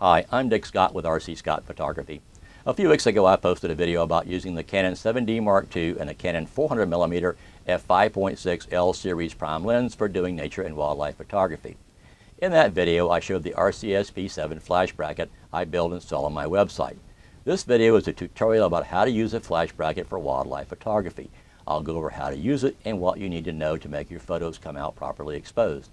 Hi, I'm Dick Scott with RC Scott Photography. A few weeks ago I posted a video about using the Canon 7D Mark II and the Canon 400mm f5.6 L series prime lens for doing nature and wildlife photography. In that video I showed the RCSP-7 flash bracket I build and sell on my website. This video is a tutorial about how to use a flash bracket for wildlife photography. I'll go over how to use it and what you need to know to make your photos come out properly exposed.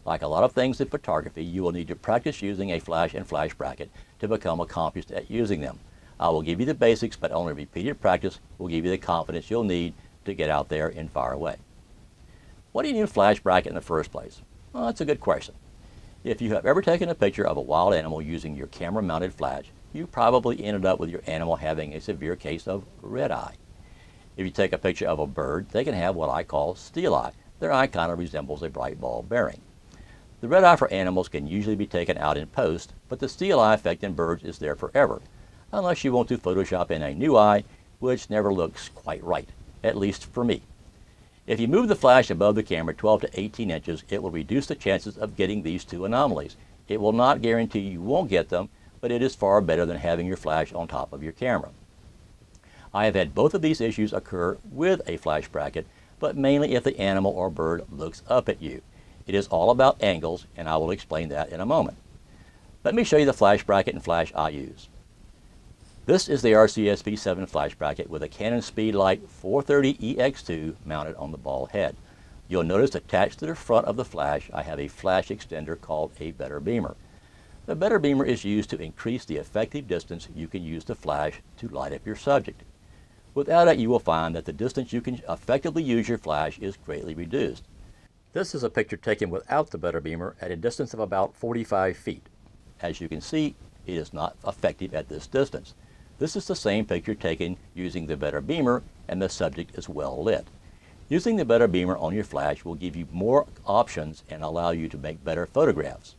Like a lot of things in photography, you will need to practice using a flash and flash bracket to become accomplished at using them. I will give you the basics, but only repeated practice will give you the confidence you'll need to get out there and fire away. What do you need a flash bracket in the first place? Well, that's a good question. If you have ever taken a picture of a wild animal using your camera-mounted flash, you probably ended up with your animal having a severe case of red eye. If you take a picture of a bird, they can have what I call steel eye. Their eye kind of resembles a bright ball bearing. The red eye for animals can usually be taken out in post, but the steel eye effect in birds is there forever, unless you want to Photoshop in a new eye, which never looks quite right, at least for me. If you move the flash above the camera 12 to 18 inches, it will reduce the chances of getting these two anomalies. It will not guarantee you won't get them, but it is far better than having your flash on top of your camera. I have had both of these issues occur with a flash bracket, but mainly if the animal or bird looks up at you. It is all about angles, and I will explain that in a moment. Let me show you the flash bracket and flash I use. This is the RCSP-7 flash bracket with a Canon Speedlight 430EX2 mounted on the ball head. You'll notice attached to the front of the flash I have a flash extender called a better beamer. The better beamer is used to increase the effective distance you can use the flash to light up your subject. Without it, you will find that the distance you can effectively use your flash is greatly reduced. This is a picture taken without the better beamer at a distance of about 45 feet. As you can see, it is not effective at this distance. This is the same picture taken using the better beamer, and the subject is well lit. Using the better beamer on your flash will give you more options and allow you to make better photographs.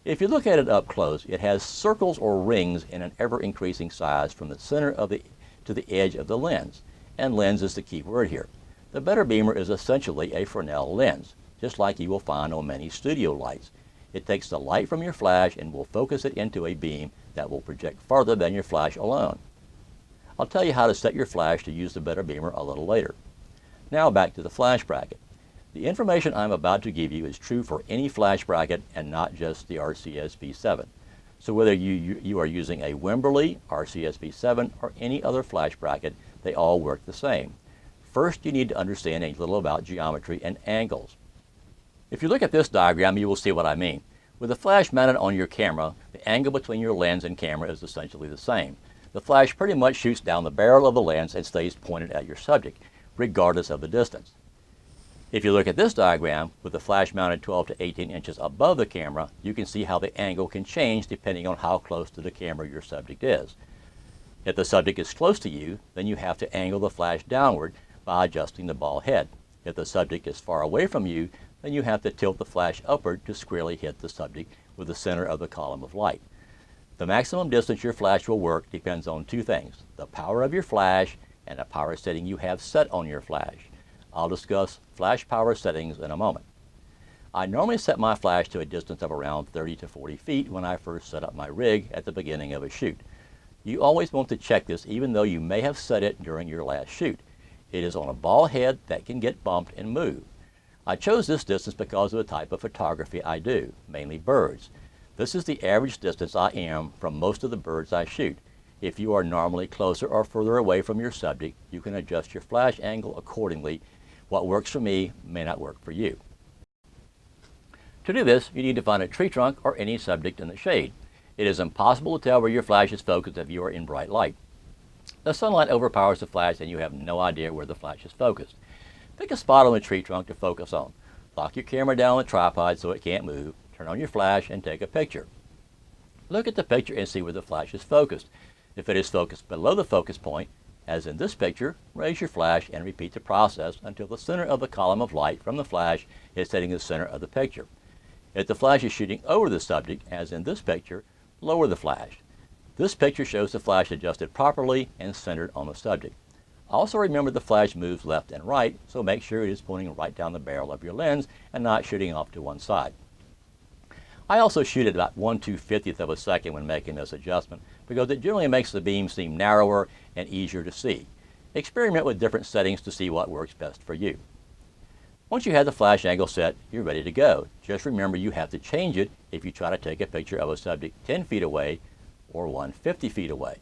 If you look at it up close, it has circles or rings in an ever-increasing size from the center to the edge of the lens, and lens is the key word here. The better beamer is essentially a Fresnel lens, just like you will find on many studio lights. It takes the light from your flash and will focus it into a beam that will project farther than your flash alone. I'll tell you how to set your flash to use the better beamer a little later. Now back to the flash bracket. The information I'm about to give you is true for any flash bracket and not just the RCSP-7. So whether you are using a Wimberley, RCSP-7, or any other flash bracket, they all work the same. First, you need to understand a little about geometry and angles. If you look at this diagram, you will see what I mean. With the flash mounted on your camera, the angle between your lens and camera is essentially the same. The flash pretty much shoots down the barrel of the lens and stays pointed at your subject, regardless of the distance. If you look at this diagram, with the flash mounted 12 to 18 inches above the camera, you can see how the angle can change depending on how close to the camera your subject is. If the subject is close to you, then you have to angle the flash downward by adjusting the ball head. If the subject is far away from you, then you have to tilt the flash upward to squarely hit the subject with the center of the column of light. The maximum distance your flash will work depends on two things: the power of your flash and the power setting you have set on your flash. I'll discuss flash power settings in a moment. I normally set my flash to a distance of around 30 to 40 feet when I first set up my rig at the beginning of a shoot. You always want to check this even though you may have set it during your last shoot. It is on a ball head that can get bumped and moved. I chose this distance because of the type of photography I do, mainly birds. This is the average distance I am from most of the birds I shoot. If you are normally closer or further away from your subject, you can adjust your flash angle accordingly. What works for me may not work for you. To do this, you need to find a tree trunk or any subject in the shade. It is impossible to tell where your flash is focused if you are in bright light. The sunlight overpowers the flash and you have no idea where the flash is focused. Pick a spot on the tree trunk to focus on. Lock your camera down on the tripod so it can't move. Turn on your flash and take a picture. Look at the picture and see where the flash is focused. If it is focused below the focus point, as in this picture, raise your flash and repeat the process until the center of the column of light from the flash is hitting the center of the picture. If the flash is shooting over the subject, as in this picture, lower the flash. This picture shows the flash adjusted properly and centered on the subject. Also remember the flash moves left and right, so make sure it is pointing right down the barrel of your lens and not shooting off to one side. I also shoot at about 1/250th of a second when making this adjustment because it generally makes the beam seem narrower and easier to see. Experiment with different settings to see what works best for you. Once you have the flash angle set, you're ready to go. Just remember you have to change it if you try to take a picture of a subject 10 feet away or 150 feet away.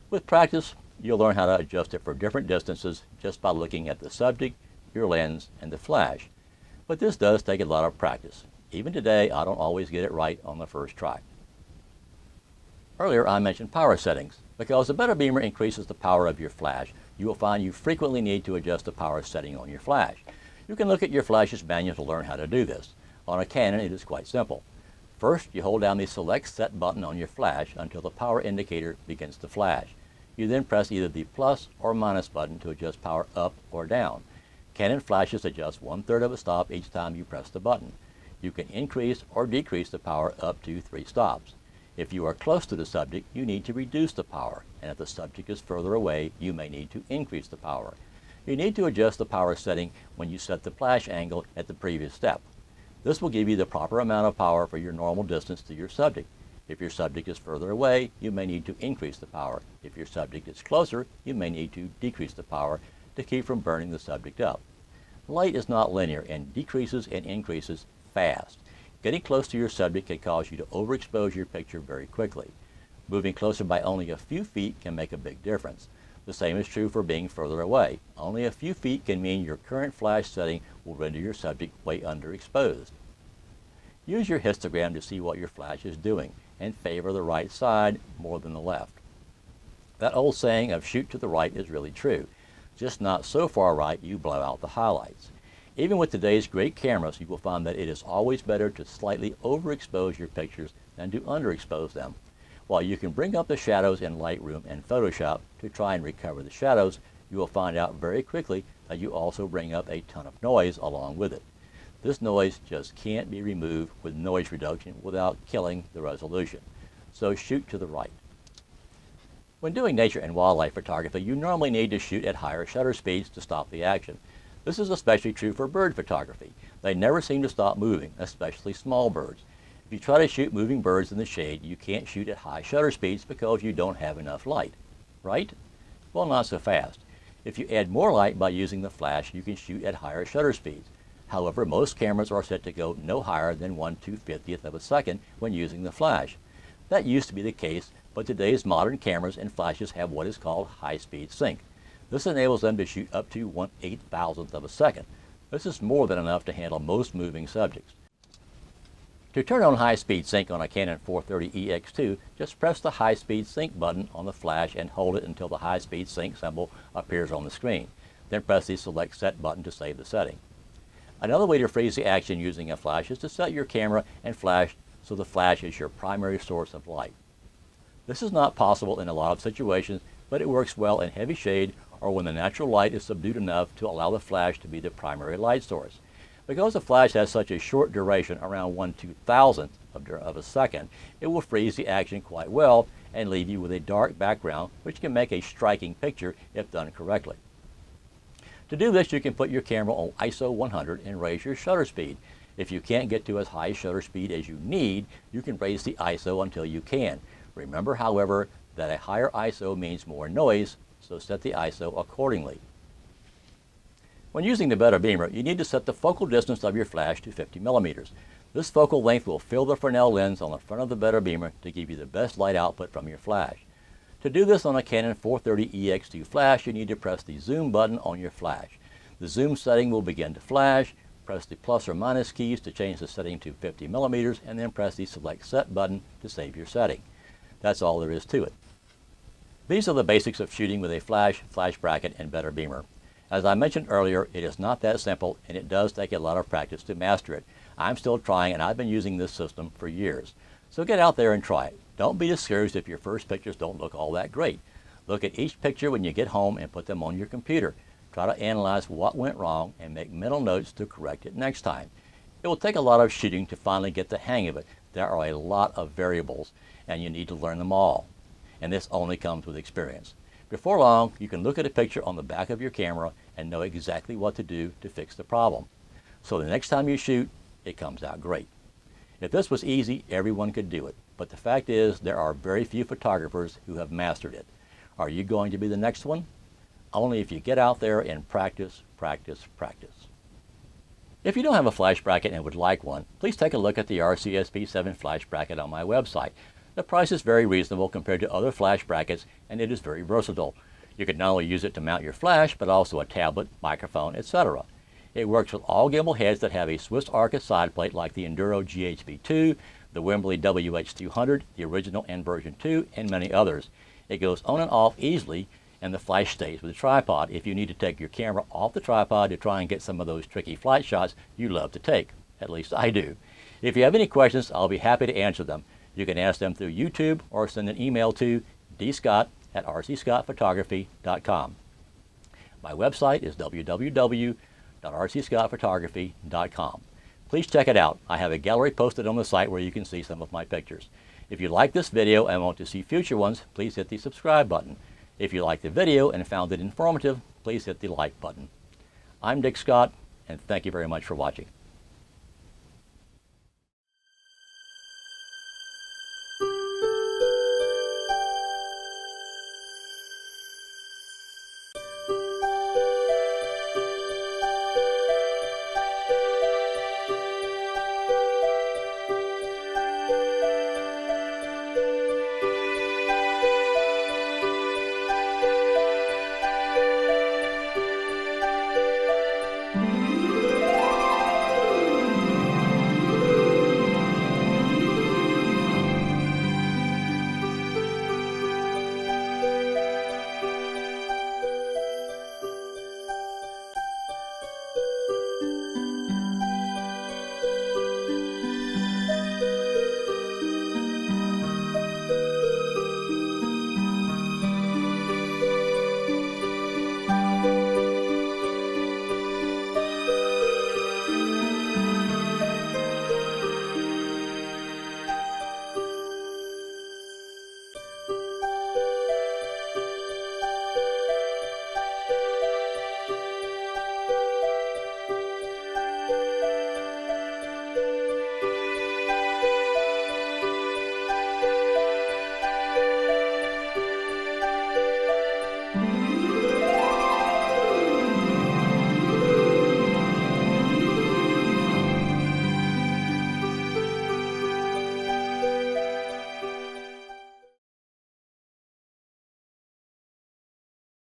With practice, you'll learn how to adjust it for different distances just by looking at the subject, your lens, and the flash. But this does take a lot of practice. Even today, I don't always get it right on the first try. Earlier, I mentioned power settings. Because the better beamer increases the power of your flash, you will find you frequently need to adjust the power setting on your flash. You can look at your flash's manual to learn how to do this. On a Canon, it is quite simple. First, you hold down the Select Set button on your flash until the power indicator begins to flash. You then press either the plus or minus button to adjust power up or down. Canon flashes adjust 1/3 of a stop each time you press the button. You can increase or decrease the power up to 3 stops. If you are close to the subject, you need to reduce the power, and if the subject is further away, you may need to increase the power. You need to adjust the power setting when you set the flash angle at the previous step. This will give you the proper amount of power for your normal distance to your subject. If your subject is further away, you may need to increase the power. If your subject is closer, you may need to decrease the power to keep from burning the subject up. Light is not linear and decreases and increases fast. Getting close to your subject can cause you to overexpose your picture very quickly. Moving closer by only a few feet can make a big difference. The same is true for being further away. Only a few feet can mean your current flash setting will render your subject way underexposed. Use your histogram to see what your flash is doing and favor the right side more than the left. That old saying of shoot to the right is really true, just not so far right you blow out the highlights. Even with today's great cameras, you will find that it is always better to slightly overexpose your pictures than to underexpose them. While you can bring up the shadows in Lightroom and Photoshop to try and recover the shadows, you will find out very quickly that you also bring up a ton of noise along with it. This noise just can't be removed with noise reduction without killing the resolution. So shoot to the right. When doing nature and wildlife photography, you normally need to shoot at higher shutter speeds to stop the action. This is especially true for bird photography. They never seem to stop moving, especially small birds. If you try to shoot moving birds in the shade, you can't shoot at high shutter speeds because you don't have enough light, right? Well, not so fast. If you add more light by using the flash, you can shoot at higher shutter speeds. However, most cameras are set to go no higher than 1/250th of a second when using the flash. That used to be the case, but today's modern cameras and flashes have what is called high-speed sync. This enables them to shoot up to 1/8,000th of a second. This is more than enough to handle most moving subjects. To turn on high-speed sync on a Canon 430EX2, just press the high-speed sync button on the flash and hold it until the high-speed sync symbol appears on the screen. Then press the Select Set button to save the setting. Another way to freeze the action using a flash is to set your camera and flash so the flash is your primary source of light. This is not possible in a lot of situations, but it works well in heavy shade or when the natural light is subdued enough to allow the flash to be the primary light source. Because the flash has such a short duration, around 1/2000th of a second, it will freeze the action quite well and leave you with a dark background, which can make a striking picture if done correctly. To do this, you can put your camera on ISO 100 and raise your shutter speed. If you can't get to as high shutter speed as you need, you can raise the ISO until you can. Remember, however, that a higher ISO means more noise, so set the ISO accordingly. When using the better beamer, you need to set the focal distance of your flash to 50 millimeters. This focal length will fill the Fresnel lens on the front of the better beamer to give you the best light output from your flash. To do this on a Canon 430EX2 flash, you need to press the zoom button on your flash. The zoom setting will begin to flash. Press the plus or minus keys to change the setting to 50 millimeters, and then press the Select Set button to save your setting. That's all there is to it. These are the basics of shooting with a flash, flash bracket, and better beamer. As I mentioned earlier, it is not that simple, and it does take a lot of practice to master it. I'm still trying, and I've been using this system for years. So get out there and try it. Don't be discouraged if your first pictures don't look all that great. Look at each picture when you get home and put them on your computer. Try to analyze what went wrong and make mental notes to correct it next time. It will take a lot of shooting to finally get the hang of it. There are a lot of variables, and you need to learn them all. And this only comes with experience. Before long, you can look at a picture on the back of your camera and know exactly what to do to fix the problem. So the next time you shoot, it comes out great. If this was easy, everyone could do it. But the fact is, there are very few photographers who have mastered it. Are you going to be the next one? Only if you get out there and practice, practice, practice. If you don't have a flash bracket and would like one, please take a look at the RCSP-7 flash bracket on my website. The price is very reasonable compared to other flash brackets, and it is very versatile. You can not only use it to mount your flash, but also a tablet, microphone, etc. It works with all gimbal heads that have a Swiss Arca side plate like the Enduro GHB2, the Wimberley WH200, the original and version 2, and many others. It goes on and off easily, and the flash stays with the tripod if you need to take your camera off the tripod to try and get some of those tricky flight shots you love to take. At least I do. If you have any questions, I'll be happy to answer them. You can ask them through YouTube or send an email to dscott@rcscottphotography.com. My website is www.rcscottphotography.com. Please check it out. I have a gallery posted on the site where you can see some of my pictures. If you like this video and want to see future ones, please hit the subscribe button. If you liked the video and found it informative, please hit the like button. I'm Dick Scott, and thank you very much for watching.